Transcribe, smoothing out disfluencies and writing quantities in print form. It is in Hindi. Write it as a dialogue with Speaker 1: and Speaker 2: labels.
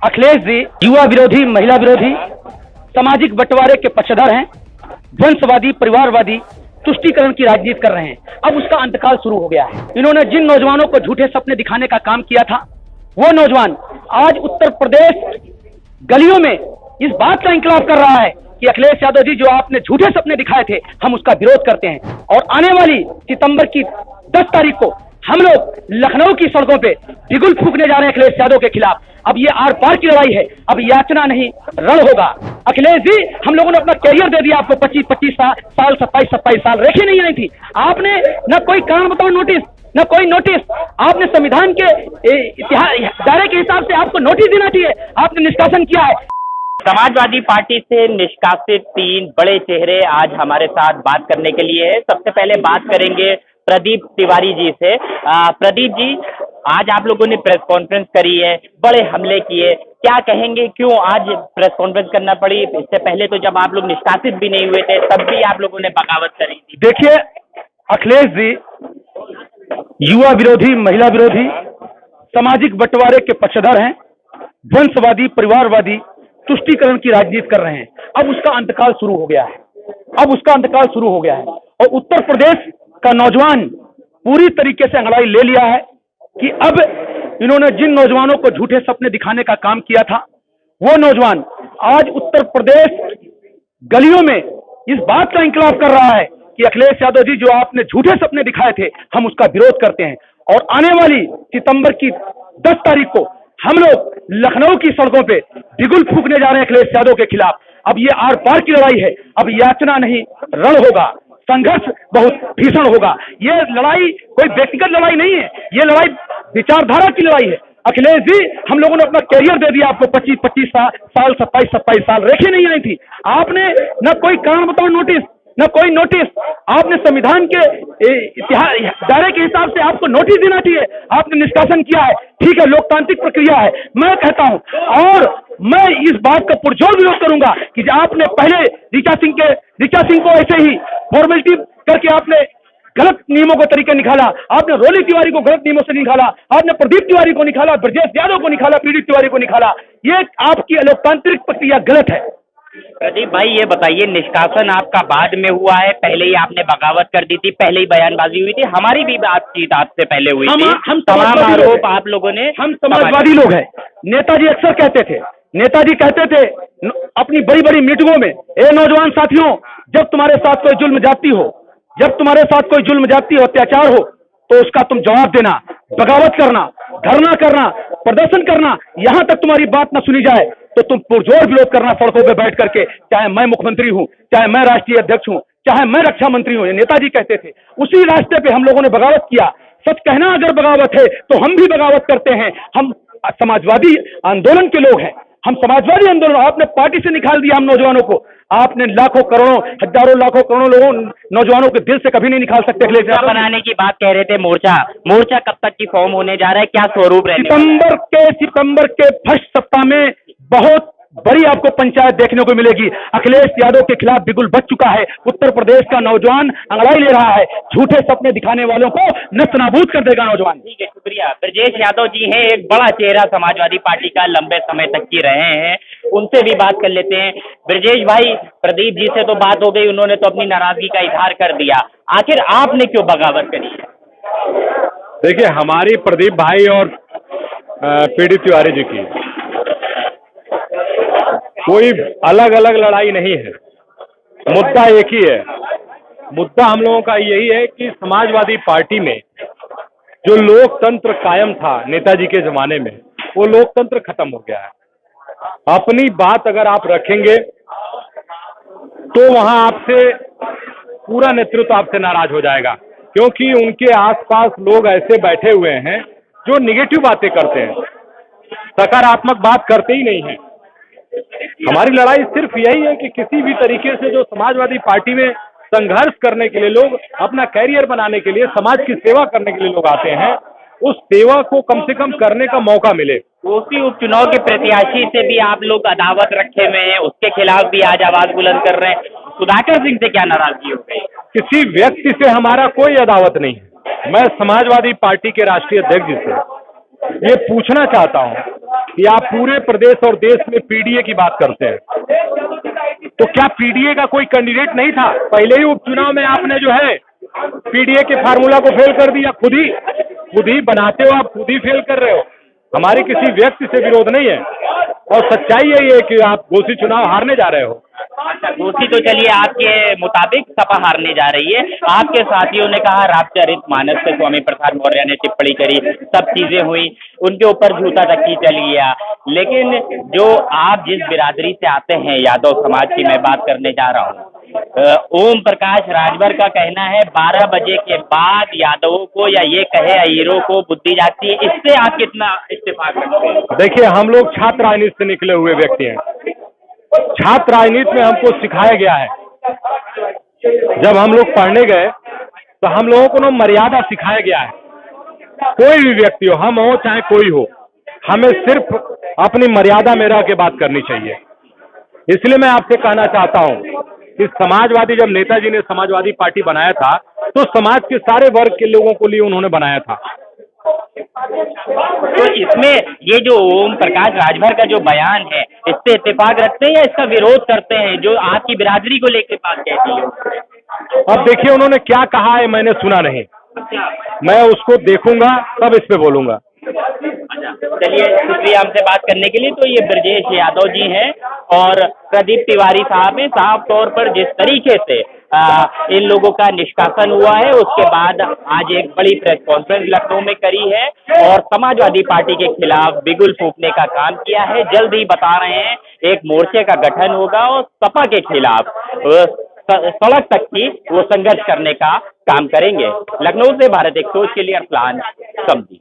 Speaker 1: अखिलेश जी युवा विरोधी, महिला विरोधी, सामाजिक बंटवारे के पक्षधर हैं, वंशवादी, परिवारवादी, तुष्टीकरण की राजनीति कर रहे हैं। अब उसका अंतकाल शुरू हो गया है। इन्होंने जिन नौजवानों को झूठे सपने दिखाने का काम किया था, वो नौजवान आज उत्तर प्रदेश गलियों में इस बात का इंकलाब कर रहा है कि अखिलेश यादव जी, जो आपने झूठे सपने दिखाए थे, हम उसका विरोध करते हैं। और आने वाली सितंबर की 10 तारीख को हम लोग लखनऊ की सड़कों पे बिगुल फूंकने जा रहे हैं अखिलेश यादव के खिलाफ। अब ये आर पार की लड़ाई है, अब याचना नहीं रण होगा। अखिलेश जी, हम लोगों ने अपना कैरियर दे दिया आपको, 25-25 साल, 27-27 साल, रेखी नहीं आई थी आपने। न कोई कारण बताओ नोटिस, न कोई नोटिस। आपने संविधान के दायरे के हिसाब से आपको नोटिस देना चाहिए, आपने निष्कासन किया है।
Speaker 2: समाजवादी पार्टी से निष्कासित 3 बड़े चेहरे आज हमारे साथ बात करने के लिए है। सबसे पहले बात करेंगे प्रदीप तिवारी जी से। प्रदीप जी, आज आप लोगों ने प्रेस कॉन्फ्रेंस करी है, बड़े हमले किए, क्या कहेंगे, क्यों आज प्रेस कॉन्फ्रेंस करना पड़ी? इससे पहले तो जब आप लोग निष्कासित भी नहीं हुए थे, तब भी आप लोगों ने बगावत करी थी।
Speaker 1: देखिए अखिलेश जी युवा विरोधी, महिला विरोधी, सामाजिक बंटवारे के पक्षधर हैं, वंशवादी, परिवारवादी, तुष्टीकरण की राजनीति कर रहे हैं। अब उसका अंतकाल शुरू हो गया है, अब उसका अंतकाल शुरू हो गया है। और उत्तर प्रदेश का नौजवान पूरी तरीके से अंगड़ाई ले लिया है कि अब इन्होंने जिन नौजवानों को झूठे सपने दिखाने का काम किया था, वो नौजवान आज उत्तर प्रदेश गलियों में इस बात का इंकलाब कर रहा है कि अखिलेश यादव जी, जो आपने झूठे सपने दिखाए थे, हम उसका विरोध करते हैं। और आने वाली सितंबर की 10 तारीख को हम लोग लखनऊ की सड़कों पे बिगुल फूंकने जा रहे हैं अखिलेश यादव के खिलाफ। अब ये आर पार की लड़ाई है, अब याचना नहीं रण होगा, संघर्ष बहुत भीषण होगा। ये लड़ाई कोई व्यक्तिगत लड़ाई नहीं है, ये लड़ाई विचारधारा की लड़ाई है। अखिलेश जी, हम लोगों ने अपना कैरियर दे दिया आपको, 25-25 साल, 27-27 साल, रेखी नहीं आई थी आपने। न कोई कारण बताओ नोटिस, न कोई नोटिस। आपने संविधान के दायरे के हिसाब से आपको नोटिस देना चाहिए, आपने निष्कासन किया है। ठीक है, लोकतांत्रिक प्रक्रिया है, मैं कहता हूं। और मैं इस बात का पुरजोर विरोध करूंगा कि आपने पहले ऋचा सिंह को ऐसे ही फॉर्मेलिटी करके आपने गलत नियमों के तरीके निकाला, आपने रोली तिवारी को गलत नियमों से निकाला, आपने प्रदीप तिवारी को निकाला, ब्रजेश यादव को निकाला, पीड़ित तिवारी को निकाला। ये आपकी लोकतांत्रिक प्रक्रिया गलत है।
Speaker 2: प्रदीप भाई, ये बताइए, निष्कासन आपका बाद में हुआ है, पहले ही आपने बगावत कर दी थी, पहले ही बयानबाजी हुई थी, हमारी भी बातचीत आपसे पहले हुई थी।
Speaker 1: हम
Speaker 2: तमाम आरोप आप लोगों ने,
Speaker 1: हम समाजवादी लोग हैं। नेताजी अक्सर कहते थे, अपनी बड़ी बड़ी मीटिंगों में, ए नौजवान साथियों, जब तुम्हारे साथ कोई जुल्म जाती हो, अत्याचार हो, तो उसका तुम जवाब देना, बगावत करना, धरना करना, प्रदर्शन करना। यहां तक तुम्हारी बात न सुनी जाए तो तुम पुरजोर विरोध करना सड़कों पर बैठ करके, चाहे मैं मुख्यमंत्री हूं, चाहे मैं राष्ट्रीय अध्यक्ष हूं, चाहे मैं रक्षा मंत्री हूं। ये नेताजी कहते थे। उसी रास्ते पे हम लोगों ने बगावत किया। सच कहना अगर बगावत है तो हम भी बगावत करते हैं। हम समाजवादी आंदोलन के लोग हैं, हम समाजवादी आंदोलन। आपने पार्टी से निकाल दिया हम नौजवानों को, आपने लाखों करोड़ों, हजारों लाखों करोड़ों लोगों, नौजवानों के दिल से कभी नहीं निकाल सकते।
Speaker 2: मोर्चा बनाने की बात कह रहे थे, मोर्चा कब तक की फॉर्म होने जा रहा है, क्या स्वरूप रहने?
Speaker 1: सितंबर के फर्स्ट सप्ताह में बहुत बड़ी आपको पंचायत देखने को मिलेगी। अखिलेश यादव के खिलाफ बिगुल बच चुका है। उत्तर प्रदेश का नौजवान अंगड़ाई ले रहा है, झूठे सपने दिखाने वालों को नस्तनाबूद कर देगा नौजवान।
Speaker 2: ठीक है, शुक्रिया। ब्रजेश यादव जी हैं, एक बड़ा चेहरा समाजवादी पार्टी का, लंबे समय तक की रहे हैं, उनसे भी बात कर लेते हैं। ब्रजेश भाई, प्रदीप जी से तो बात हो गई, उन्होंने तो अपनी नाराजगी का इजहार कर दिया, आखिर आपने क्यों बगावत करी है?
Speaker 3: देखिए, हमारी प्रदीप भाई और पीड़ित तिवारी जी की कोई अलग अलग लड़ाई नहीं है, मुद्दा एक ही है। मुद्दा हम लोगों का यही है कि समाजवादी पार्टी में जो लोकतंत्र कायम था नेताजी के जमाने में, वो लोकतंत्र खत्म हो गया है। अपनी बात अगर आप रखेंगे तो वहां आपसे पूरा नेतृत्व आपसे नाराज हो जाएगा, क्योंकि उनके आसपास लोग ऐसे बैठे हुए हैं जो निगेटिव बातें करते हैं, सकारात्मक बात करते ही नहीं है। हमारी लड़ाई सिर्फ यही है कि किसी भी तरीके से जो समाजवादी पार्टी में संघर्ष करने के लिए लोग, अपना कैरियर बनाने के लिए, समाज की सेवा करने के लिए लोग आते हैं, उस सेवा को कम से कम करने का मौका मिले।
Speaker 2: उसी उपचुनाव के प्रत्याशी से भी आप लोग अदावत रखे हुए हैं, उसके खिलाफ भी आज आवाज बुलंद कर रहे हैं। सुधाकर सिंह से क्या नाराजगी हो गई?
Speaker 3: किसी व्यक्ति से हमारा कोई अदावत नहीं है। मैं समाजवादी पार्टी के राष्ट्रीय अध्यक्ष जी से ये पूछना चाहता हूं कि आप पूरे प्रदेश और देश में पीडीए की बात करते हैं, तो क्या पीडीए का कोई कैंडिडेट नहीं था? पहले ही उपचुनाव में आपने जो है पीडीए के फार्मूला को फेल कर दिया, खुद ही बनाते हो, आप खुद ही फेल कर रहे हो। हमारे किसी व्यक्ति से विरोध नहीं है, और सच्चाई यही है कि आप घोषी चुनाव हारने जा रहे हो।
Speaker 2: अच्छा, घोषी तो चलिए आपके मुताबिक सपा हारने जा रही है। आपके साथियों ने कहा रामचरितमानस पे स्वामी प्रसाद मौर्य ने टिप्पणी करी, सब चीजें हुई, उनके ऊपर झूठा तक ही चल गया। लेकिन जो आप जिस बिरादरी से आते हैं, यादव समाज की मैं बात करने जा रहा हूँ, ओम प्रकाश राजभर का कहना है 12 बजे के बाद यादवों को या ये कहे अहीरों को बुद्धि जागती है। इससे आप कितना इत्तेफाक रखते हैं?
Speaker 3: देखिए, हम लोग छात्र राजनीति से निकले हुए व्यक्ति हैं। छात्र राजनीति में हमको सिखाया गया है, जब हम लोग पढ़ने गए तो हम लोगों को मर्यादा सिखाया गया है। कोई भी व्यक्ति हो, हम हो चाहे कोई हो, हमें सिर्फ अपनी मर्यादा में रह के बात करनी चाहिए। इसलिए मैं आपसे कहना चाहता हूं कि समाजवादी, जब नेताजी ने समाजवादी पार्टी बनाया था तो समाज के सारे वर्ग के लोगों को लिए उन्होंने बनाया था।
Speaker 2: तो इसमें ये जो ओम प्रकाश राजभर का जो बयान है, इससे इत्तेफाक रखते हैं या इसका विरोध करते हैं, जो आपकी बिरादरी को लेकर बात कहती है?
Speaker 3: अब देखिए, उन्होंने क्या कहा है मैंने सुना नहीं, मैं उसको देखूंगा तब इस पे बोलूंगा।
Speaker 2: चलिए, शुक्रिया हमसे बात करने के लिए। तो ये ब्रजेश यादव जी हैं और प्रदीप तिवारी साहब हैं। साफ तौर पर जिस तरीके से इन लोगों का निष्कासन हुआ है, उसके बाद आज एक बड़ी प्रेस कॉन्फ्रेंस लखनऊ में करी है और समाजवादी पार्टी के खिलाफ बिगुल फूंकने का काम किया है। जल्द ही बता रहे हैं एक मोर्चे का गठन होगा और सपा के खिलाफ सड़क तक की वो संघर्ष करने का काम करेंगे। लखनऊ से भारत एक सोच के लिए अरसलान समझी।